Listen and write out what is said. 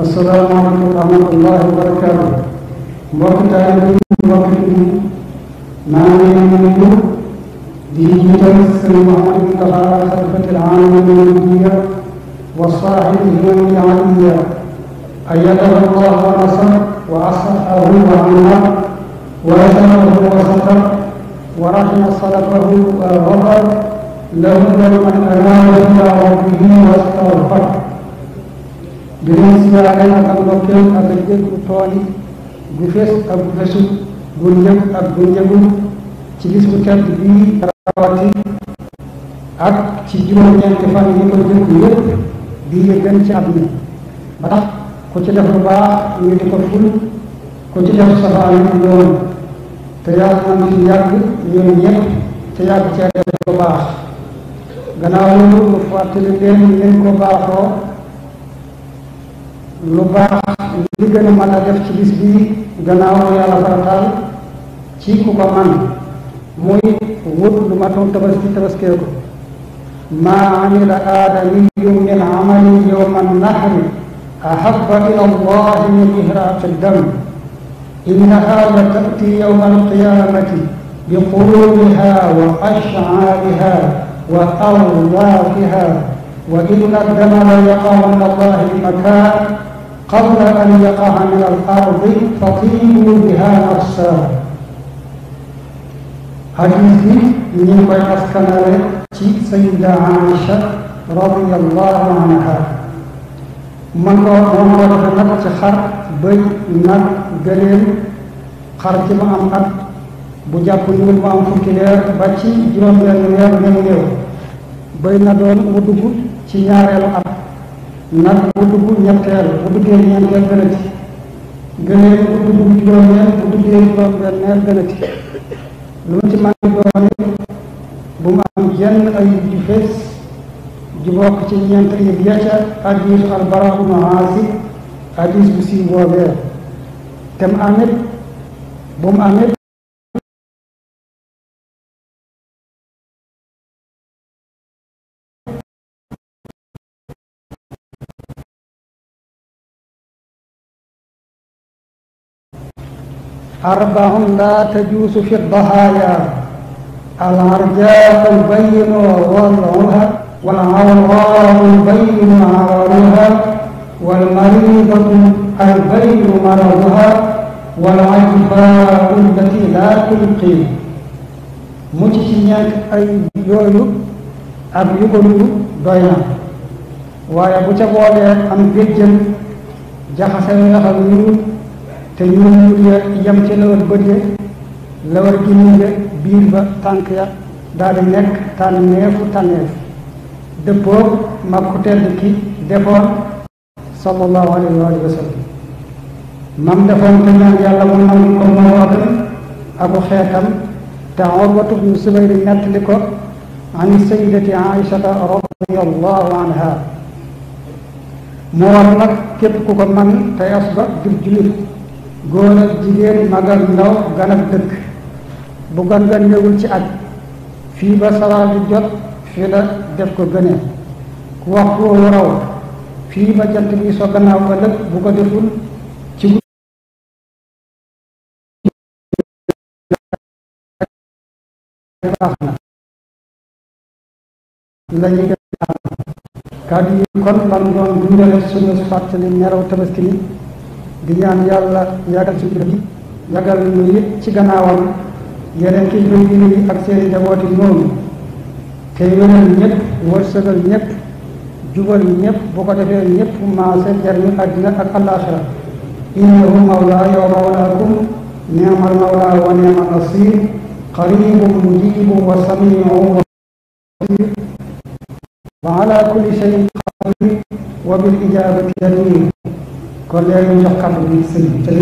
asalaamaaleykum wa rahmatullahi wa barakaatu. mbokk taalibe yi mbokk yi maa ngi leen di nuyu di jiital sëriñ Mouhamadou Moustapha xalifatul aam al-Muridiyya wa saahibihi al-aliyya ayyadahu Allah wa nasara wa aslahahu wa amara wa nasarahu wa satara wa rahima salafahu wa ghafara lahu man anaaba ila rabbihi wa astaghfara. di leen siyaare ak ndokkeel ak jéggu tool yi gu fees ak gu fesul gu njëg ak gu njëgul ci bis bu tedd bii rawati ak ci juróom-ñeenti fan yi ko jëkk yëpp di gën ci àdduna ba tax ku ci def lu baax ñu di ko ful ku ci def safaan yi yoon te yàlla na fi yàgg ñoom ñëpp te yàgg cee def lu baax. gannaaw loolu lu fàttali leen ngeen ko baaxoo lu baax li gën a mën a def ci bis bi gannaaw yàlla farataal ci ku ko man muy wut lu ma toog tabaskee ko maa amila aadamiyun min amalin yowma nahri ahabba ila allahi min ihraqi dam innaha la tati yowma alqiyamati bi qulubiha wa ash'ariha wa awlaafiha wa inna dama la yaqaw min allahi makan qabla an yaqa'a min al-ardi fatiibu biha nafsaha. hadis bi ñu ngi koy askanale ci Sayyida Aïcha radiyallahu anha man ko defe nag ci xar bëy nag gëléem xar ci ma am at bu jàpp ñuul mu am fukki weer ba ci juróom-benn weer ngeen néew bëy na doon mu dugg ci ñaareelu at nag bu dugg ñetteel bu duggee ñeenteel gënati gëléem bu dugg juróomeel bu duggee juróom-benneel gënati lu mu ci man di doon bu mu am jenn ayib ju fees ju bokk ci ñeent ayib ya ca hadiis al-Baraa ibn Aazib hadiis bu siiw boobee te mu amit bu mu amit أربع لا تجوز في الضحايا العرجاء البين وضعها والعوراء البين عورها والمريضة البين مرضها والعجفاء التي لا تلقي mucc ci ñeent ay yooyu ak yu ko nuru doy na waaye bu ca boolee am béjjën jaxase weex ak ñuul te ñuul ya yem ci lawar bët ya lawar gémmiñ ga biir ba tànk ya daal di nekk tànneef dëppoo mag ku tedd ki defoon sallallahu alayhi wa sallam mam defoon te ñaan yàlla mu nangu ko moo waxam aku xeetam te Urwatu bnu Zubayr nettali ko an sayyidati Aïchata radiyallahu anha moo war nag képp ku ko man te yas ba jub julit góor ak jigéen mag ak ndaw gan ak dëkk bu gan gan ñëwul ci aj fii ba salaat bi jot fii la def ko gënee ku waxtu woowu raw fii ba jant bi so gannaaw ëllëg bu ko deful ci baax na lañu gën kàddu yi kon lan doon dundale suñu fàttali neraw tabaski ni di ñaan yàlla yàggal suñu bi yàggal ñu it ci gannaawam yeneen kii bay dina yi ak seen njabooti noonu te wéral ñëpp wërsëgal ñëpp jubal ñëpp bu ko defee ñëpp maase jariñu àddina ak àllaaxira innahu mawlaaya wa mawlaakum ni'mal mawlaa wa ni'man nasiir qariibun mujiibun wa samii'un basiir wa alaa kulli shay'in qadiir wa bil ijaabati jadiir kon léegi ñu jox kàddu bi sëñ bi